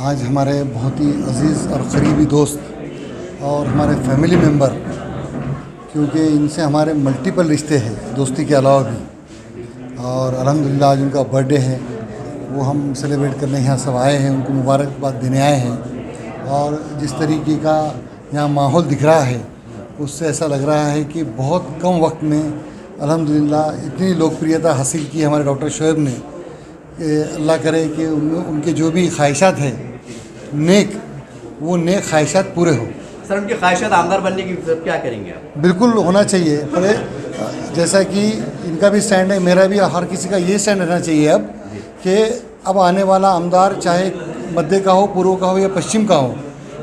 आज हमारे बहुत ही अज़ीज़ और क़रीबी दोस्त और हमारे फैमिली मेम्बर, क्योंकि इनसे हमारे मल्टीपल रिश्ते हैं दोस्ती के अलावा भी, और अल्हम्दुलिल्लाह आज उनका बर्थडे है, वो हम सेलिब्रेट करने यहाँ सब आए हैं, उनको मुबारकबाद देने आए हैं। और जिस तरीके का यहाँ माहौल दिख रहा है उससे ऐसा लग रहा है कि बहुत कम वक्त में अल्हम्दुलिल्लाह इतनी लोकप्रियता हासिल की हमारे डॉक्टर शोएब ने। अल्लाह करे कि उनके जो भी ख्वाहिशात हैं वो नेक ख्वाहिशात पूरे हो। सर, उनकी ख्वाहिशात आमदार बनने की क्या करेंगे आप? बिल्कुल होना चाहिए, पर जैसा कि इनका भी स्टैंड है, मेरा भी, हर किसी का ये स्टैंड रहना चाहिए अब कि अब आने वाला आमदार चाहे मध्य का हो, पूर्व का हो या पश्चिम का हो,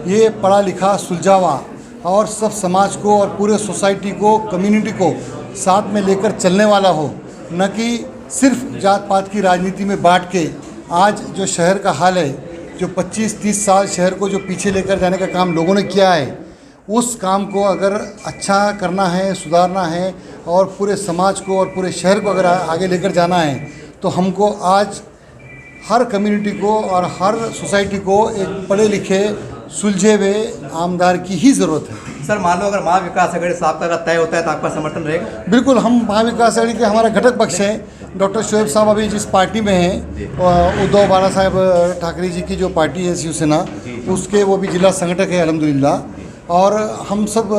ये पढ़ा लिखा, सुलझावा और सब समाज को और पूरे सोसाइटी को, कम्युनिटी को साथ में लेकर चलने वाला हो, न कि सिर्फ जात पात की राजनीति में बांट के। आज जो शहर का हाल है, जो 25-30 साल शहर को जो पीछे लेकर जाने का काम लोगों ने किया है, उस काम को अगर अच्छा करना है, सुधारना है और पूरे समाज को और पूरे शहर को अगर आगे लेकर जाना है, तो हमको आज हर कम्युनिटी को और हर सोसाइटी को एक पढ़े लिखे, सुलझे हुए आमदार की ही ज़रूरत है। सर, मान लो अगर महाविकास आघाड़ी साहब का तय होता है तो आपका समर्थन रहेगा? बिल्कुल, हम महाविकास आघाड़ी के हमारा घटक पक्ष है। डॉक्टर शोएब साहब अभी जिस पार्टी में हैं, उद्धव बाला साहब ठाकरे जी की जो पार्टी है शिवसेना, उसके वो भी जिला संगठक है अल्हम्दुलिल्लाह। और हम सब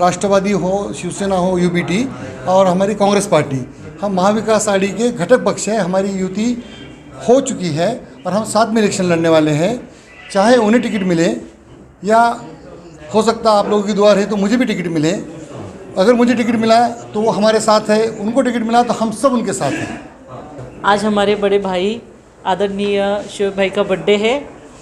राष्ट्रवादी हो, शिवसेना हो, यूबीटी और हमारी कांग्रेस पार्टी, हम महाविकास आघाड़ी के घटक पक्ष हैं। हमारी युति हो चुकी है और हम साथ में इलेक्शन लड़ने वाले हैं, चाहे उन्हें टिकट मिले या हो सकता है आप लोगों की दुआ रही तो मुझे भी टिकट मिले। अगर मुझे टिकट मिला है तो वो हमारे साथ है, उनको टिकट मिला तो हम सब उनके साथ हैं। आज हमारे बड़े भाई आदरणीय शोएब भाई का बर्थडे है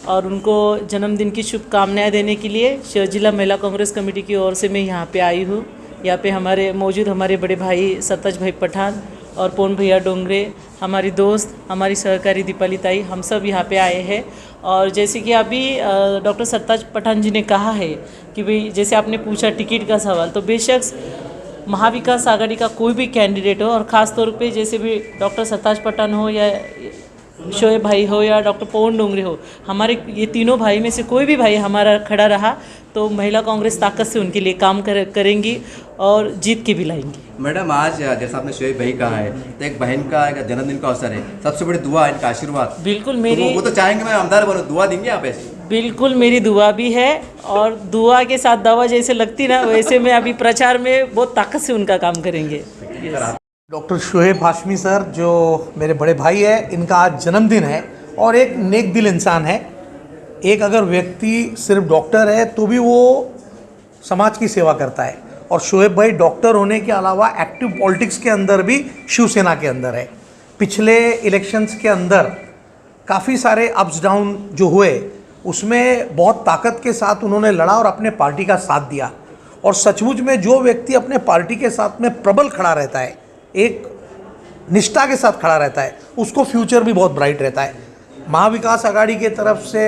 और उनको जन्मदिन की शुभकामनाएं देने के लिए शहर जिला महिला कांग्रेस कमेटी की ओर से मैं यहाँ पे आई हूँ। यहाँ पे हमारे बड़े भाई सत्ताज भाई पठान और पवन भैया डोंगरे, हमारी दोस्त, हमारी सहकारी दीपाली ताई, हम सब यहाँ पे आए हैं। और जैसे कि अभी डॉक्टर सत्ताज पठान जी ने कहा है कि भाई, जैसे आपने पूछा टिकट का सवाल, तो बेशक महाविकास आघाड़ी का कोई भी कैंडिडेट हो, और ख़ास तौर पे जैसे भी डॉक्टर सत्ताज पठान हो या शोएब भाई हो या डॉक्टर पवन डोंगरे हो, हमारे ये तीनों भाई में से कोई भी भाई हमारा खड़ा रहा तो महिला कांग्रेस ताकत से उनके लिए काम करेंगी और जीत के भी लाएंगी। मैडम, आज जैसा आपने शोएब भाई कहा है, तो एक बहन का एक जन्मदिन का अवसर है, सबसे बड़ी दुआ इनका आशीर्वाद। बिल्कुल मेरी वो तो चाहेंगे मैं आमदार बनूं, दुआ देंगे आप ऐसे? बिल्कुल मेरी दुआ भी है, और दुआ के साथ दवा जैसे लगती ना, वैसे में अभी प्रचार में बहुत ताकत से उनका काम करेंगे। डॉक्टर शोएब हाशमी सर, जो मेरे बड़े भाई है, इनका आज जन्मदिन है और एक नेक दिल इंसान है। एक अगर व्यक्ति सिर्फ डॉक्टर है तो भी वो समाज की सेवा करता है, और शोएब भाई डॉक्टर होने के अलावा एक्टिव पॉलिटिक्स के अंदर भी शिवसेना के अंदर है। पिछले इलेक्शंस के अंदर काफ़ी सारे अप्स डाउन जो हुए, उसमें बहुत ताकत के साथ उन्होंने लड़ा और अपने पार्टी का साथ दिया। और सचमुच में जो व्यक्ति अपने पार्टी के साथ में प्रबल खड़ा रहता है, एक निष्ठा के साथ खड़ा रहता है, उसको फ्यूचर भी बहुत ब्राइट रहता है। महाविकास आघाड़ी के तरफ से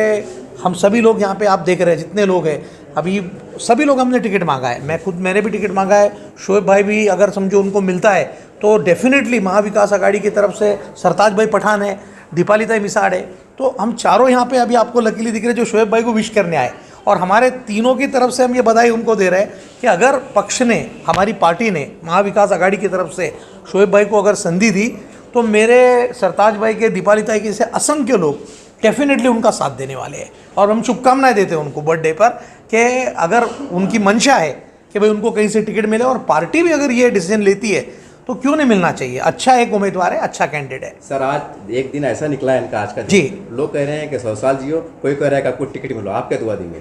हम सभी लोग यहाँ पे आप देख रहे हैं, जितने लोग हैं अभी, सभी लोग हमने टिकट मांगा है। मैंने भी टिकट मांगा है, शोएब भाई भी अगर समझो उनको मिलता है तो डेफिनेटली महाविकास आघाड़ी की तरफ से सरताज भाई पठान है, दीपाली ताई मिसाड़ है, तो हम चारों यहाँ पे अभी आपको लकीली दिख रहे हैं जो शोएब भाई को विश करने आए। और हमारे तीनों की तरफ से हम ये बधाई उनको दे रहे हैं कि अगर पक्ष ने, हमारी पार्टी ने, महाविकास आघाड़ी की तरफ से शोएब भाई को अगर संधि दी, तो मेरे सरताज भाई के, दीपाली ताई के से असंख्य लोग डेफिनेटली उनका साथ देने वाले हैं। और हम शुभकामनाएं देते हैं उनको बर्थडे पर कि अगर उनकी मंशा है कि भाई उनको कहीं से टिकट मिले, और पार्टी भी अगर ये डिसीजन लेती है तो क्यों नहीं मिलना चाहिए। अच्छा एक उम्मीदवार है, अच्छा कैंडिडेट है। सर, आज एक दिन ऐसा निकला है इनका आज का जी। लोग कह रहे हैं कि 100 साल जियो, कोई कह रहा है कि आपको टिकट मिलो, आप क्या दुआ देंगे?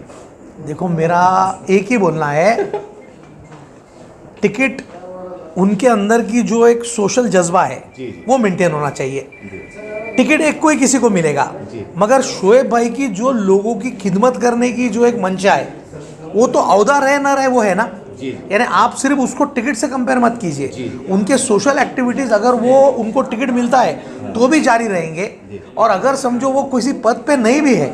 देखो, मेरा एक ही बोलना है, टिकट उनके अंदर की जो एक सोशल जज्बा है वो मेंटेन होना चाहिए। टिकट एक कोई किसी को मिलेगा, मगर शोएब भाई की जो लोगों की खिदमत करने की जो एक मंशा है, वो तो औदा रहे ना रहे वो है ना। यानी आप सिर्फ उसको टिकट से कंपेयर मत कीजिए, उनके सोशल एक्टिविटीज अगर वो उनको टिकट मिलता है तो भी जारी रहेंगे। और अगर समझो वो किसी पद पे नहीं भी है,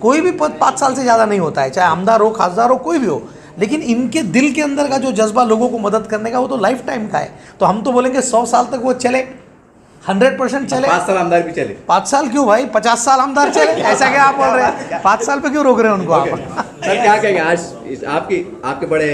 कोई भी पद 5 साल से ज़्यादा नहीं होता है, चाहे आमदार हो, खासदार हो, कोई भी हो, लेकिन इनके दिल के अंदर का जो जज्बा लोगों को मदद करने का, वो तो लाइफ टाइम का है। तो हम तो बोलेंगे 100 साल तक वो चले, 100% चले। 5 साल आमदार भी चले। 5 साल क्यों भाई, 50 साल आमदार चले, ऐसा क्या आप बोल रहे हैं? 5 साल पे क्यों रोक रहे हैं उनको आप? सर क्या कहेंगे आज आपके बड़े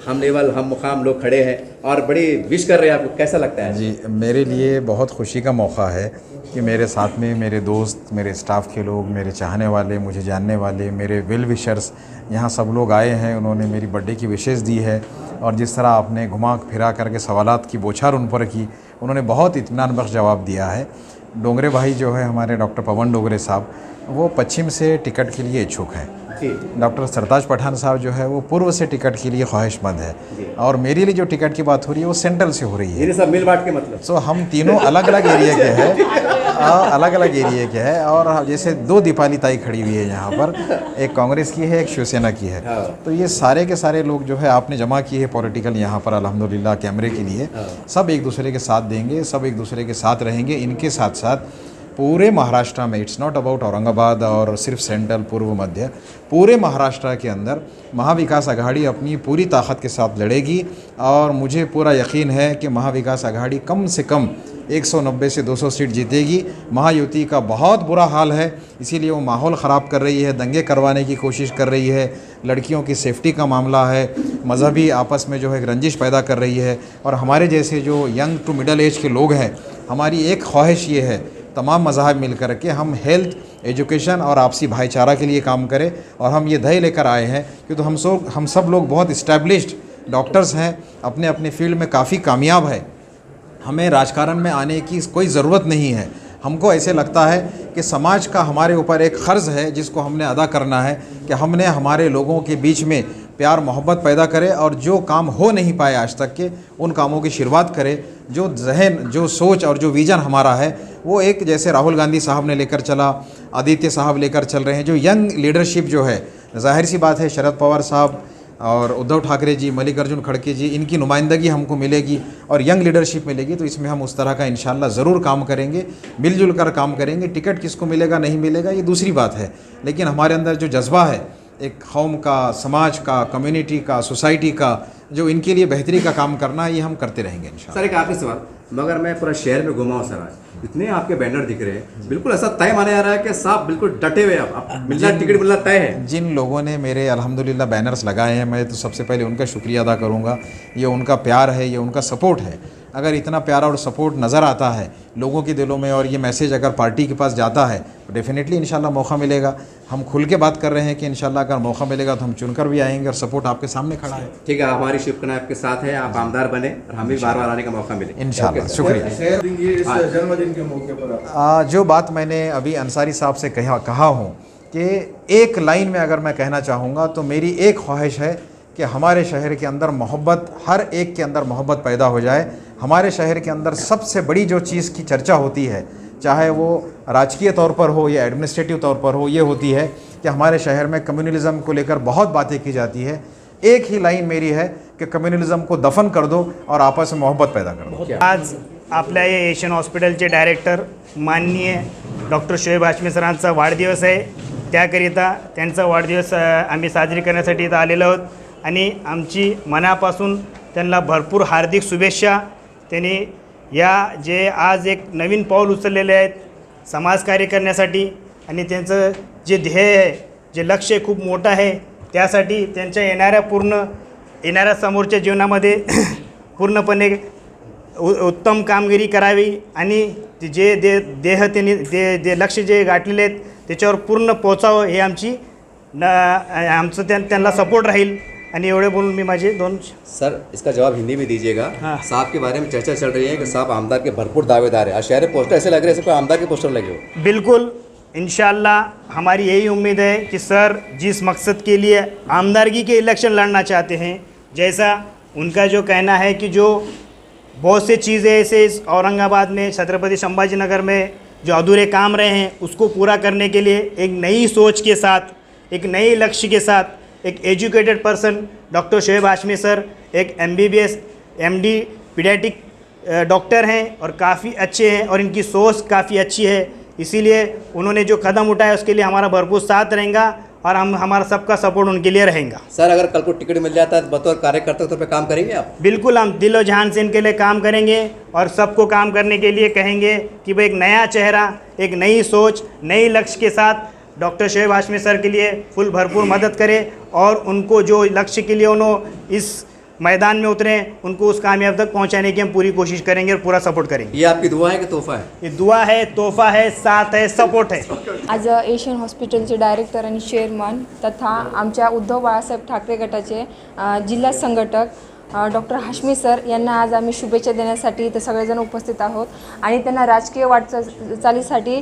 हम लेवल हम मुकाम लोग खड़े हैं और बड़ी विश कर रहे हैं, आपको कैसा लगता है? जी, मेरे लिए बहुत खुशी का मौका है कि मेरे साथ में मेरे दोस्त, मेरे स्टाफ के लोग, मेरे चाहने वाले, मुझे जानने वाले, मेरे वेल विशर्स यहाँ सब लोग आए हैं। उन्होंने मेरी बर्थडे की विशेस दी है और जिस तरह आपने घुमा फिरा करके सवालात की बौछार उन पर की, उन्होंने बहुत इत्मीनान बख्श जवाब दिया है। डोंगरे भाई जो है हमारे डॉक्टर पवन डोंगरे साहब, वो पश्चिम से टिकट के लिए इच्छुक हैं। डॉक्टर सरताज पठान साहब जो है वो पूर्व से टिकट के लिए ख्वाहिशमंद है और मेरे लिए जो टिकट की बात हो रही है वो सेंट्रल से हो रही है। ये सब मिल बांट के मतलब सो हम तीनों अलग अलग एरिया के हैं, अलग अलग एरिया के हैं और जैसे 2 दीपाली ताई खड़ी हुई है यहाँ पर, एक कांग्रेस की है, एक शिवसेना की है। तो ये सारे के सारे लोग जो है आपने जमा किए हैं पॉलिटिकल यहाँ पर अल्हम्दुलिल्लाह कैमरे के लिए, सब एक दूसरे के साथ देंगे, सब एक दूसरे के साथ रहेंगे। इनके साथ साथ पूरे महाराष्ट्र में, इट्स नॉट अबाउट औरंगाबाद और सिर्फ सेंट्रल पूर्व मध्य, पूरे महाराष्ट्र के अंदर महाविकास आघाड़ी अपनी पूरी ताकत के साथ लड़ेगी और मुझे पूरा यकीन है कि महाविकास आघाड़ी कम से कम 190 से 200 सीट जीतेगी। महायुति का बहुत बुरा हाल है, इसीलिए वो माहौल ख़राब कर रही है, दंगे करवाने की कोशिश कर रही है, लड़कियों की सेफ्टी का मामला है, मजहबी आपस में जो है रंजिश पैदा कर रही है। और हमारे जैसे जो यंग टू मिडल एज के लोग हैं, हमारी एक ख्वाहिश ये है तमाम मज़ाहब मिल कर के हम हेल्थ, एजुकेशन और आपसी भाईचारा के लिए काम करें। और हम ये ध्येय लेकर आए हैं कि तो हम सब लोग बहुत इस्टेब्लिश्ड डॉक्टर्स हैं, अपने अपने फील्ड में काफ़ी कामयाब है। हमें राजकारण में आने की कोई ज़रूरत नहीं है। हमको ऐसे लगता है कि समाज का हमारे ऊपर एक क़र्ज़ है जिसको हमने अदा करना है कि हमने हमारे लोगों के बीच में प्यार मोहब्बत पैदा करे और जो काम हो नहीं पाए आज तक के उन कामों की शुरुआत करे। जो जहन, जो सोच और जो विज़न हमारा है वो एक जैसे राहुल गांधी साहब ने लेकर चला, आदित्य साहब लेकर चल रहे हैं, जो यंग लीडरशिप जो है, जाहिर सी बात है शरद पवार साहब और उद्धव ठाकरे जी, मल्लिकार्जुन खड़गे जी, इनकी नुमाइंदगी हमको मिलेगी और यंग लीडरशिप मिलेगी। तो इसमें हम उस तरह का इंशाल्लाह ज़रूर काम करेंगे, मिलजुल कर काम करेंगे। टिकट किसको मिलेगा नहीं मिलेगा ये दूसरी बात है, लेकिन हमारे अंदर जो जज्बा है एक कौम का, समाज का, कम्युनिटी का, सोसाइटी का, जो इनके लिए बेहतरी का काम करना है, ये हम करते रहेंगे इंशाल्लाह। सर एक आखिरी सवाल, मगर मैं पूरा शहर में घुमा हूँ सर, आज इतने आपके बैनर दिख रहे हैं, बिल्कुल ऐसा तय माना जा रहा है कि साहब बिल्कुल डटे हुए आप मिलना, टिकट मिलना तय है। जिन लोगों ने मेरे अल्हम्दुलिल्लाह बैनर्स लगाए हैं, मैं तो सबसे पहले उनका शुक्रिया अदा करूंगा। ये उनका प्यार है, ये उनका सपोर्ट है। अगर इतना प्यार और सपोर्ट नज़र आता है लोगों के दिलों में और ये मैसेज अगर पार्टी के पास जाता है तो डेफिनेटली इंशाल्लाह मौका मिलेगा। हम खुल के बात कर रहे हैं कि इंशाल्लाह अगर मौका मिलेगा तो हम चुनकर भी आएंगे और सपोर्ट आपके सामने खड़ा है। ठीक है, हमारी शुभकामनाएं आपके साथ है, आप आमदार बने और हमें बार बार आने का मौका मिले इंशाल्लाह। शुक्रिया। जन्मदिन के मौके पर जो बात मैंने अभी अंसारी साहब से कहा हूँ कि एक लाइन में अगर मैं कहना चाहूँगा तो मेरी एक ख्वाहिश है कि हमारे शहर के अंदर मोहब्बत, हर एक के अंदर मोहब्बत पैदा हो जाए। हमारे शहर के अंदर सबसे बड़ी जो चीज़ की चर्चा होती है, चाहे वो राजकीय तौर पर हो या एडमिनिस्ट्रेटिव तौर पर हो, ये होती है कि हमारे शहर में कम्युनलिज़म को लेकर बहुत बातें की जाती है। एक ही लाइन मेरी है कि कम्युनलिज़म को दफन कर दो और आपस में मोहब्बत पैदा कर दो। आज आपल्या या एशियन हॉस्पिटलचे डायरेक्टर माननीय डॉक्टर शोएब हाशमी सरांचा वाढदिवस आहे, त्याकरिता त्यांचा वाढदिवस आम्ही साजरी करण्यासाठी इथं आलेलो आहोत आणि आमची मनापासून त्यांना भरपूर हार्दिक शुभेच्छा। त्यांनी या जे आज एक नवीन पाऊल उचललेले आहेत समाजकार्य करण्यासाठी आणि त्यांचं जे ध्येय आहे, जे लक्ष्य खूप मोठं आहे, त्यासाठी त्यांच्या येणाऱ्या समोरच्या जीवनामध्ये पूर्णपणे उत्तम कामगिरी करावी आणि जे त्यांनी लक्ष्य जे गाठलेले आहेत त्याच्यावर पूर्ण पोचावं, हे आमचं त्यांना सपोर्ट राहील। आणि एवढे बोलून मी माझे दोन सर इसका जवाब हिंदी में दीजिएगा। साहब के बारे में चर्चा चल रही है कि साहब आमदार के भरपूर दावेदार है, शहर पोस्टर ऐसे लग रहे हैं जैसे कोई आमदार के पोस्टर लगे हो। बिल्कुल, इंशाल्लाह हमारी यही उम्मीद है कि सर जिस मकसद के लिए आमदारगी के इलेक्शन लड़ना चाहते हैं, जैसा उनका जो कहना है कि जो बहुत से चीज़ें ऐसे इस औरंगाबाद में, छत्रपति संभाजी नगर में जो अधूरे काम रहे हैं, उसको पूरा करने के लिए एक नई सोच के साथ, एक नई लक्ष्य के साथ एक educated person doctor Shoaib Hashmi sir एक MBBS MD पीडियाट्रिक डॉक्टर हैं और काफ़ी अच्छे हैं और इनकी सोच काफ़ी अच्छी है। इसीलिए उन्होंने जो कदम उठाया उसके लिए हमारा भरपूर साथ रहेगा और हम हमारा सबका सपोर्ट उनके लिए रहेगा। सर अगर कल को टिकट मिल जाता है बतौर कार्यकर्ता तो पे काम करेंगे आप? बिल्कुल, हम दिलो जान से इनके लिए काम करेंगे और सबको काम करने के लिए कहेंगे कि भाई एक नया चेहरा, एक नई सोच, नई लक्ष्य के साथ डॉक्टर शोएब हाशमी सर के लिए फुल भरपूर मदद करें और उनको जो लक्ष्य के लिए उन्होंने इस मैदान में उतरे उनको उस कामयाब तक पहुंचाने की हम पूरी कोशिश करेंगे और पूरा सपोर्ट करेंगे। ये आपकी दुआ है कि तोहफा है? ये दुआ है, तोहफा है, साथ है, सपोर्ट है। आज एशियन हॉस्पिटलचे डायरेक्टर आणि चेअरमन तथा आमच्या उद्धव बाळासाहेब ठाकरे गटाचे जिल्हा संघटक डॉक्टर हाशमी सर यांना आज आम्ही शुभेच्छा देण्यासाठी इथे सगळेजण उपस्थित आहोत आणि त्यांना राजकीय वाटचालीसाठी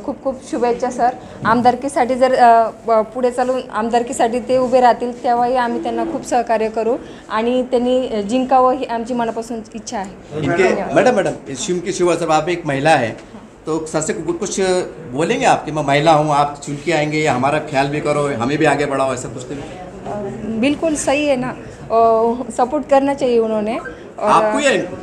खूप खूप शुभेच्छा सर। आमदारकीसाठी जर पुढे चालून आमदारकीसाठी ते उभे राहतील तेव्हाही आम्ही त्यांना खूप सहकार्य करू आणि त्यांनी जिंकावं ही आमची मनापासून इच्छा आहे। इनके मैडम शिव की शिवा सर आप एक महिला है तो सर से कुछ बोलेंगे आप कि मैं महिला हूँ, आप चुन के आएंगे या हमारा ख्याल भी करो, हमें भी आगे बढ़ाओ, ऐसा कुछ नहीं? बिल्कुल सही है ना, सपोर्ट करना चाहिए उन्होंने। और आपको या इनको?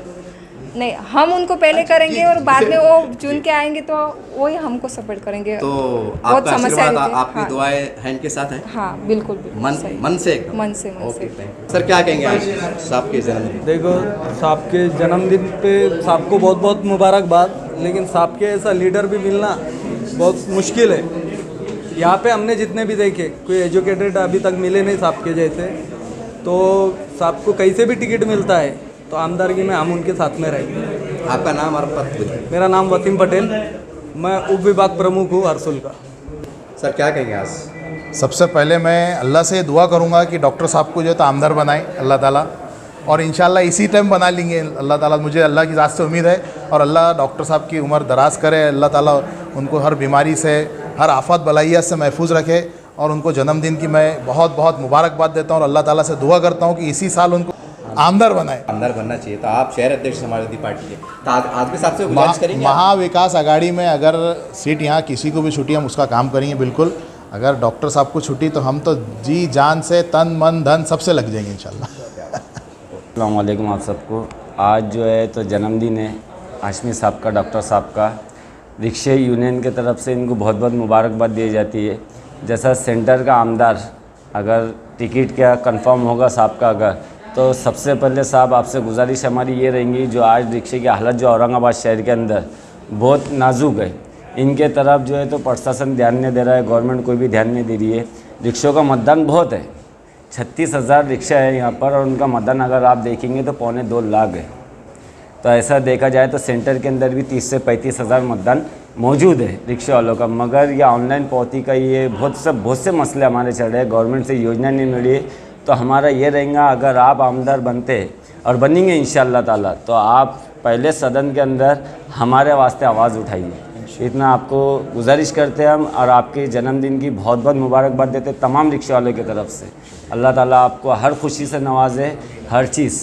नहीं, हम उनको पहले करेंगे और बाद में वो चुन के आएंगे तो वही हमको सपोर्ट करेंगे। तो बहुत आपका समस्या आशीर्वाद, रहती है। आपकी हाँ, दुआएं हैं इनके साथ हैं? हाँ बिल्कुल बिल्कुल मन सही। मन से एकदम? मन से ओके, थैंक यू। सर क्या कहेंगे आज साहब के जन्मदिन? देखो, साहब के जन्मदिन पे साहब को बहुत बहुत मुबारकबाद, लेकिन साहब के ऐसा लीडर भी मिलना बहुत मुश्किल है। यहाँ पे हमने जितने भी देखे कोई एजुकेटेड अभी तक मिले नहीं साहब के जैसे, तो साहब को कहीं से भी टिकट मिलता है तो आमदारगी में हम उनके साथ में रहेंगे। आपका नाम और पद बताइए। मेरा नाम वसीम पटेल, मैं उप विभाग प्रमुख हूँ हरसुल का। सर क्या कहेंगे आज? सबसे पहले मैं अल्लाह से दुआ करूंगा कि डॉक्टर साहब को जो है तो आमदार बनाए अल्लाह ताला, और इंशाल्लाह इसी टाइम बना लेंगे अल्लाह ताला, मुझे अल्लाह की ज़ात से उम्मीद है। और अल्लाह डॉक्टर साहब की उम्र दराज करे, अल्लाह ताला उनको हर बीमारी से, हर आफत बलाइयत से महफूज रखे, और उनको जन्मदिन की मैं बहुत बहुत मुबारकबाद देता हूँ और अल्लाह ताला से दुआ करता हूँ कि इसी साल उनको आमदार बनाए। आमदार बनना चाहिए। तो आप शहर अध्यक्ष समाजवादी पार्टी के, तो आज भी साहब से गुजारिश करेंगे? महाविकास आघाड़ी में अगर सीट यहाँ किसी को भी छुट्टी हम उसका काम करेंगे बिल्कुल। अगर डॉक्टर साहब को छुट्टी तो हम तो जी जान से तन मन धन सबसे लग जाएंगे इंशाल्लाह। अस्सलाम वालेकुम आप सबको। आज जो है तो जन्मदिन है हाशमी साहब का, डॉक्टर साहब का। रिक्शे यूनियन की तरफ से इनको बहुत बहुत मुबारकबाद दी जाती है। जैसा सेंटर का आमदार अगर टिकट क्या कंफर्म होगा साहब का अगर, तो सबसे पहले साहब आपसे गुजारिश हमारी ये रहेंगी, जो आज रिक्शे की हालत जो औरंगाबाद शहर के अंदर बहुत नाजुक है, इनके तरफ जो है तो प्रशासन ध्यान नहीं दे रहा है, गवर्नमेंट कोई भी ध्यान नहीं दे रही है। रिक्शों का मतदान बहुत है, 36,000 रिक्शा है यहाँ पर, और उनका मतदान अगर आप देखेंगे तो 2.25 लाख है। तो ऐसा देखा जाए तो सेंटर के अंदर भी 30 से 35,000 मतदान मौजूद है रिक्शा वालों का। मगर ये ऑनलाइन पावती का ये बहुत से मसले हमारे चल रहे हैं, गवर्नमेंट से योजना नहीं मिली। तो हमारा ये रहेगा, अगर आप आमदार बनते और बनेंगे इंशाअल्लाह ताला, तो आप पहले सदन के अंदर हमारे वास्ते आवाज़ उठाइए। इतना आपको गुजारिश करते हैं हम, और आपके जन्मदिन की बहुत बहुत मुबारकबाद देते हैं तमाम रिक्शा वालों की तरफ से। अल्लाह ताला आपको हर खुशी से नवाजे, हर चीज़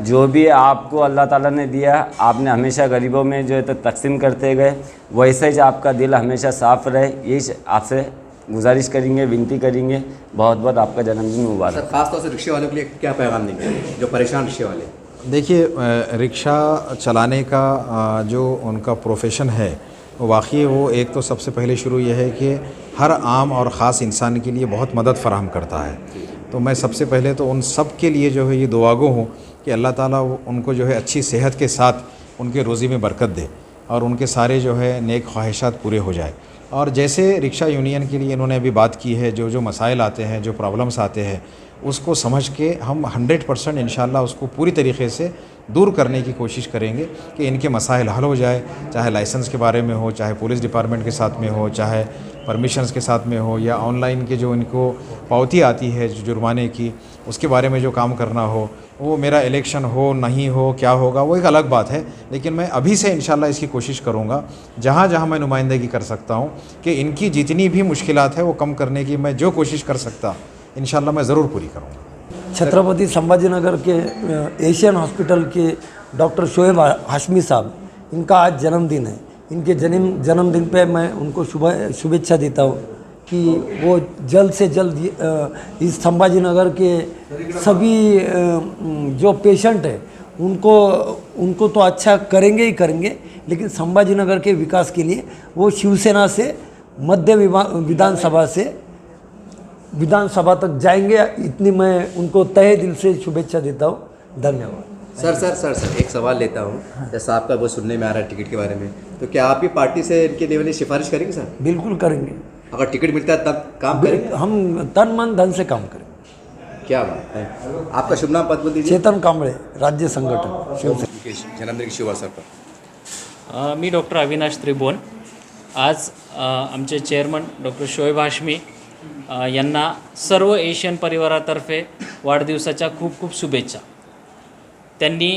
जो भी आपको अल्लाह ताला ने दिया, आपने हमेशा गरीबों में जो है तो तकसीम करते गए, वैसे ही आपका दिल हमेशा साफ़ रहे, यही आपसे गुजारिश करेंगे, विनती करेंगे। बहुत बहुत आपका जन्मदिन मुबारक। सर खासतौर से रिक्शे वालों के लिए क्या पैगाम देंगे जो परेशान रिक्शे वाले? देखिए, रिक्शा चलाने का जो उनका प्रोफेशन है वाकई वो एक तो सबसे पहले शुरू ये है कि हर आम और ख़ास इंसान के लिए बहुत मदद फराहम करता है। तो मैं सबसे पहले तो उन सब के लिए जो है ये दुआगो हूँ कि अल्लाह ताला उनको जो है अच्छी सेहत के साथ उनके रोज़ी में बरकत दे और उनके सारे जो है नेक ख्वाहिशात पूरे हो जाए। और जैसे रिक्शा यूनियन के लिए इन्होंने अभी बात की है, जो मसाइल आते हैं, जो प्रॉब्लम्स आते हैं, उसको समझ के हम 100% इंशाल्लाह उसको पूरी तरीके से दूर करने की कोशिश करेंगे कि इनके मसाइल हल हो जाए, चाहे लाइसेंस के बारे में हो, चाहे पुलिस डिपार्टमेंट के साथ में हो, चाहे परमिशंस के साथ में हो, या ऑनलाइन के जो इनको पावती आती है जुर्माने की, उसके बारे में जो काम करना हो। वो मेरा इलेक्शन हो नहीं हो क्या होगा वो एक अलग बात है, लेकिन मैं अभी से इंशाल्लाह इसकी कोशिश करूँगा जहाँ जहाँ मैं नुमाइंदगी कर सकता हूँ कि इनकी जितनी भी मुश्किलात है वो कम करने की मैं जो कोशिश कर सकता इंशाल्लाह मैं ज़रूर पूरी करूँगा। छत्रपति संभाजीनगर के एशियन हॉस्पिटल के डॉक्टर शोएब हाशमी साहब, इनका आज जन्मदिन है। इनके जन्मदिन पे मैं उनको शुभेच्छा देता हूँ कि वो जल्द से जल्द इस संभाजीनगर के सभी जो पेशेंट है उनको तो अच्छा करेंगे ही करेंगे, लेकिन संभाजीनगर के विकास के लिए वो शिवसेना से मध्य विधानसभा से विधानसभा तक जाएंगे, इतनी मैं उनको तहे दिल से शुभेच्छा देता हूँ। धन्यवाद। सर एक सवाल लेता हूँ। जैसा आपका वो सुनने में आ रहा है टिकट के बारे में, तो क्या आप भी पार्टी से इनके लेवल की सिफारिश करेंगे सर? बिल्कुल करेंगे। अगर टिकट मिलता है तब काम करेंगे? हम तन मन धन से काम करेंगे। क्या बात है। आपका शुभ नाम पद बोल दीजिए। चेतन कांबळे, राज्य संघटक शिवसेना। जन्मदिन की शुभ पर मी डॉक्टर अविनाश त्रिभुवन। आज आमचे चेअरमन डॉक्टर शोएब हाशमी यांना सर्व एशियन परिवारातर्फे वाढदिवसाच्या खूप खूप शुभेच्छा। त्यांनी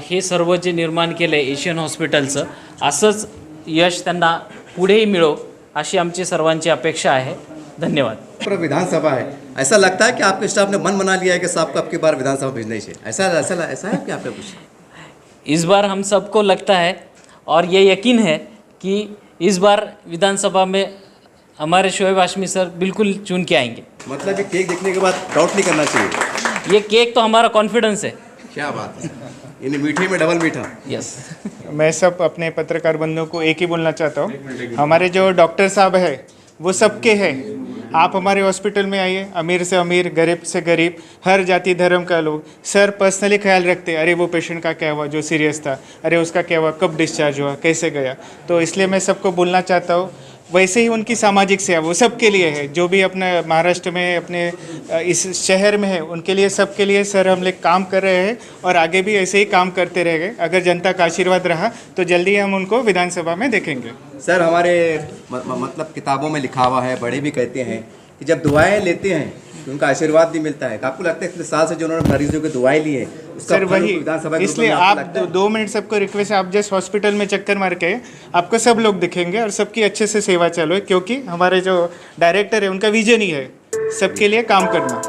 हे सर्व जे निर्माण केलं आहे एशियन हॉस्पिटलचं, असंच यश त्यांना पुढेही मिळो अशी आमची सर्वांची अपेक्षा आहे। धन्यवाद। विधानसभा है, ऐसा लगता है कि आपके स्टाफ ने मन बना लिया है कि साहब को आपकी बार विधानसभा भेजना ही चाहिए, ऐसा है कि आपका कुछ? इस बार हम सबको लगता है और ये यकीन है कि इस बार विधानसभा में हमारे शोएब हाशमी सर बिल्कुल चुन के आएंगे। मतलब ये केक देखने के बाद डाउट नहीं करना चाहिए। ये केक तो हमारा कॉन्फिडेंस है। क्या बात है, यानी मीठे में डबल मीठा। यस। मैं सब अपने पत्रकार बंधुओं को एक ही बोलना चाहता हूँ, हमारे जो डॉक्टर साहब है वो सबके हैं। आप हमारे हॉस्पिटल में आइए, अमीर से अमीर, गरीब से गरीब, हर जाति धर्म का लोग। सर पर्सनली ख्याल रखते, अरे वो पेशेंट का क्या हुआ जो सीरियस था, अरे उसका क्या हुआ, कब डिस्चार्ज हुआ, कैसे गया। तो इसलिए मैं सबको बोलना चाहता हूँ, वैसे ही उनकी सामाजिक सेवा वो सबके लिए है। जो भी अपने महाराष्ट्र में, अपने इस शहर में है, उनके लिए, सबके लिए सर हम लोग काम कर रहे हैं और आगे भी ऐसे ही काम करते रहेंगे। अगर जनता का आशीर्वाद रहा तो जल्दी हम उनको विधानसभा में देखेंगे। सर हमारे मतलब किताबों में लिखा हुआ है, बड़े भी कहते हैं कि जब दुआएं लेते हैं तो उनका आशीर्वाद भी मिलता है। आपको लगता है इतने साल से जो उन्होंने मरीजों की दुआएं ली है उसका सर वही, विधानसभा, इसलिए आप 2 मिनट सबको रिक्वेस्ट है, आप जस्ट हॉस्पिटल में चक्कर मार के आपको सब लोग दिखेंगे और सबकी अच्छे से सेवा चालू है, क्योंकि हमारे जो डायरेक्टर है उनका विजन ही है सबके लिए काम करना।